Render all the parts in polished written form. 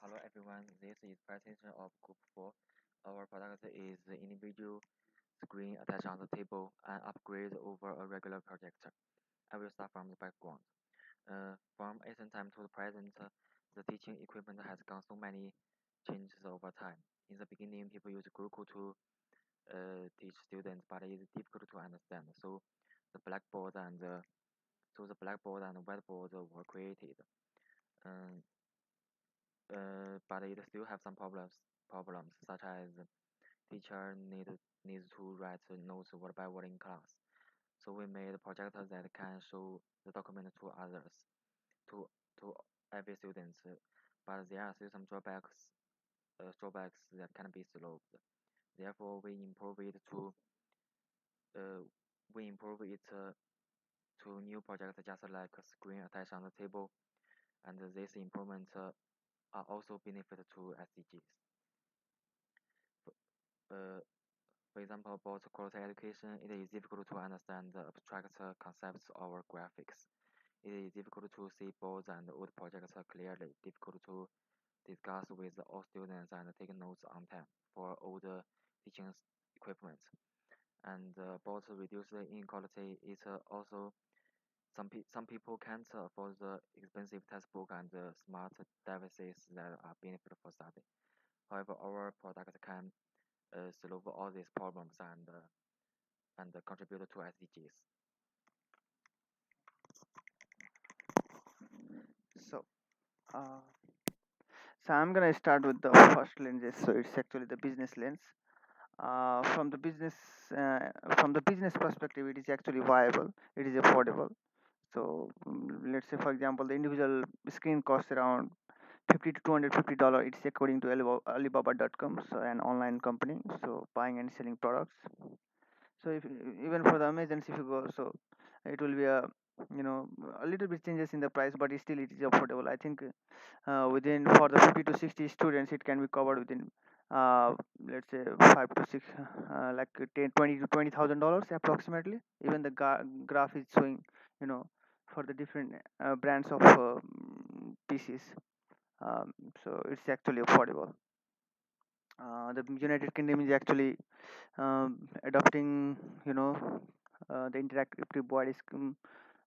Hello everyone, this is presentation of Group 4. Our product is the individual screen attached on the table and upgrade over a regular projector. I will start from the background. From ancient time to the present, the teaching equipment has gone so many changes over time. In the beginning, people used Gurukul to teach students, but it is difficult to understand. The blackboard and the blackboard and whiteboard were created. Um, but it still have some problems such as teacher needs to write notes word by word in class. So we made projectors that can show the document to others, to to every student. But there are still some drawbacks that can be solved. Therefore, uh, we improve it to new projects just like a screen attached on the table, and these improvements are also benefit to SDGs. Uh, For example, about quality education, it is difficult to understand the abstract concepts or graphics. It is difficult to see boards and wood projects clearly, difficult to discuss with all students and take notes on time for all the teaching equipment. And about reduce the inequality, it's also some people can't afford the expensive textbook and the smart devices that are benefit for study. However, our product can solve all these problems and contribute to SDGs. So, uh, so I'm gonna start with the first lenses. So it's actually the business lens. From the business perspective, it is actually viable. It is affordable. So let's say, for example, the individual screen costs around 50 to $250. It's according to Alibaba.com, so an online company. So buying and selling products. So if even for the Amazons, if you go, so it will be a little bit changes in the price, but still it is affordable. I think within for the 50 to 60 students it can be covered within uh, let's say 5 to 6 like 10 20 to $20,000 approximately. Even the graph is showing, you know for the different brands of pieces. So it's actually affordable. The United Kingdom is actually adopting, you know the interactive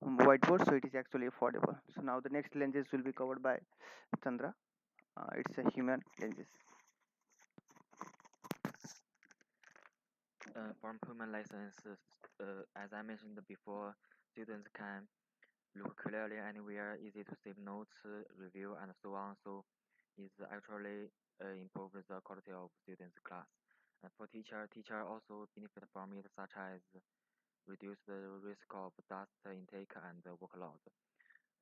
whiteboard, so it is actually affordable. So now the next lenses will be covered by Chandra. It's a human lenses. From human lessons, as I mentioned before, students can look clearly anywhere, easy to save notes, review, and so on. So it actually improves the quality of students' class. And for teacher also benefit from it, such as reduce the risk of dust intake and workload.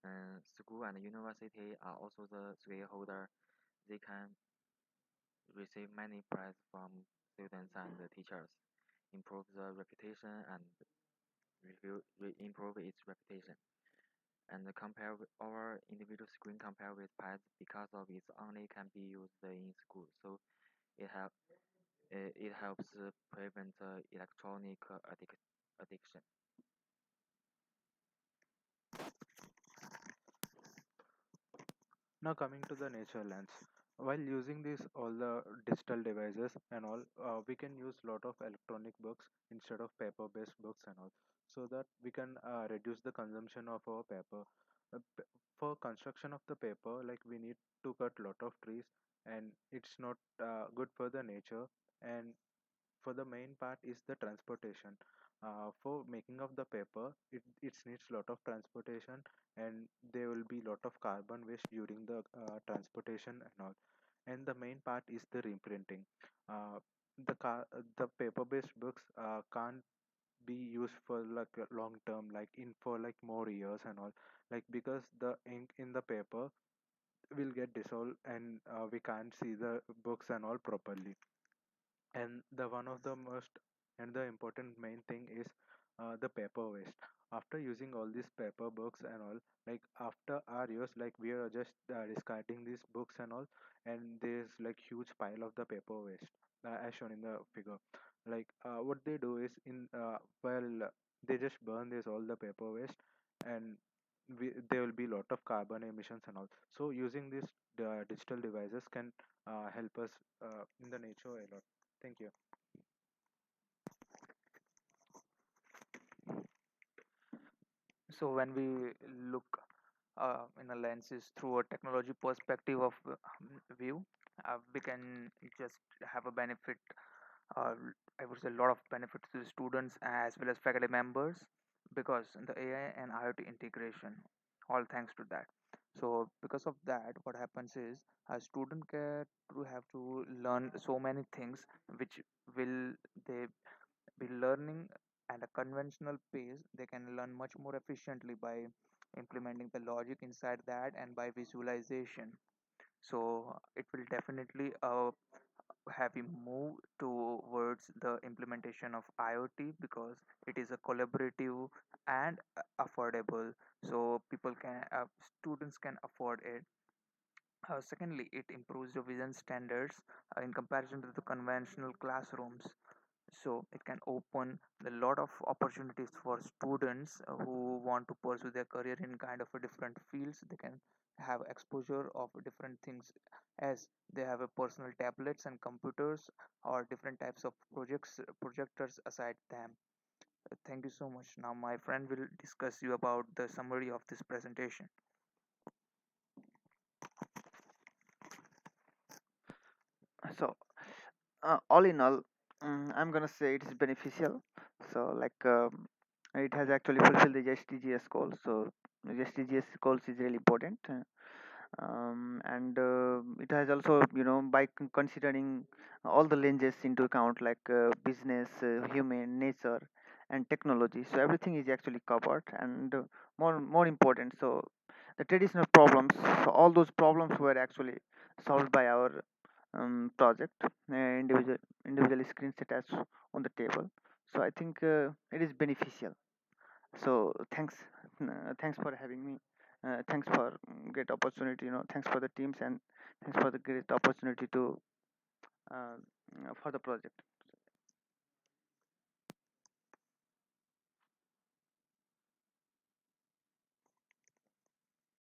And school and university are also the stakeholder. They can receive many praise from students and teachers, improve the reputation and improve its reputation. And compare with our individual screen compare with pads because of its only can be used in school. So it help it helps prevent electronic addiction. Now coming to the nature lens. While using these all the digital devices and all, we can use lot of electronic books instead of paper-based books and all, so that we can reduce the consumption of our paper. For construction of the paper, like we need to cut lot of trees, and it's not good for the nature. And for the main part is the transportation. For making of the paper, it needs lot of transportation, and there will be lot of carbon waste during the transportation and all. And the main part is the reprinting. uh, the paper based books can't be used for like a long term, like in for like more years and all, like because the ink in the paper will get dissolved, and we can't see the books and all properly. And the one of the most and the important main thing is the paper waste. After using all these paper books and all, like after our use, like we are just discarding these books and all, and there's like huge pile of the paper waste, as shown in the figure. Like what they do is in well they just burn this all the paper waste, and there will be lot of carbon emissions and all. So using these digital devices can help us in the nature a lot. Thank you. So when we look in a lenses through a technology perspective of view, we can just have a benefit. Uh, I would say a lot of benefits to the students as well as faculty members because the AI and IoT integration, all thanks to that. So because of that, what happens is a student get to have to learn so many things which will they be learning at a conventional pace. They can learn much more efficiently by implementing the logic inside that and by visualization. So it will definitely have you move towards the implementation of IoT because it is a collaborative and affordable. So people can students can afford it. Secondly, it improves the vision standards in comparison to the conventional classrooms. So it can open a lot of opportunities for students who want to pursue their career in kind of a different fields. They can have exposure of different things as they have a personal tablets and computers or different types of projectors aside them. Thank you so much. Now my friend will discuss you about the summary of this presentation. So all in all, I'm gonna say it is beneficial. So like it has actually fulfilled the SDGs goals. So the SDGs goals is really important. And it has also, by considering all the lenses into account, like business, human, nature, and technology. So everything is actually covered, and more important. So the traditional problems, so all those problems were actually solved by our project, individual screens attached on the table. So I think it is beneficial. So thanks for having me. Thanks for great opportunity. Thanks for the teams, and thanks for the great opportunity to uh, for the project.